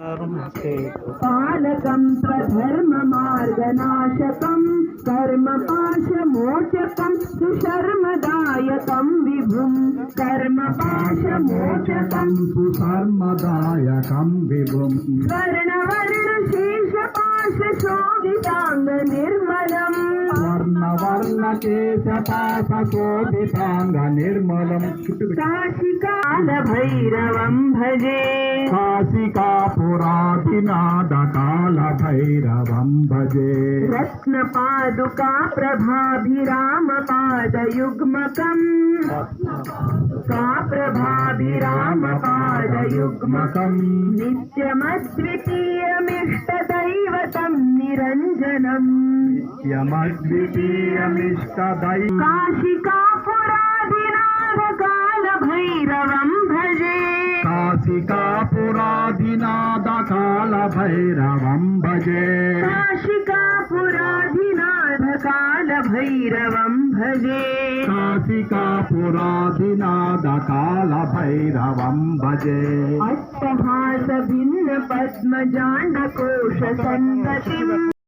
पालकं स्वधर्ममार्गनाशकं कर्मपाशमोचकं सुशर्मदायकं विभुं कर्मपाशमोचकं सुशर्मदायकं विभुं स्वर्णवर्णशेषपाशशोभिताङ्गनिर्मलम् स्वर्णवर्णकेशपाशशोभिताङ्गनिर्मलं काशिकालभैरवं भजे काशिकापुराधिनाथकालभैरवं भजे रत्नपादुका प्रभाभिरामपादयुग्मकम् प्रभाभिरामपादयुग्मकम् नित्यमद्वितीयमिष्टदैवतं निरञ्जनम् यमद्वितीयमिष्टदैवम् काशिकापुराधिनाथकालभैरवं भजे काशिकापुराधिनाथकालभैरवं भजे काशिकापुराधिनाथकालभैरवं भजे काशिकापुराधिनाथकालभैरवं भजे अट्टहासभिन्नपद्मजाण्डकोशसन्ततिम्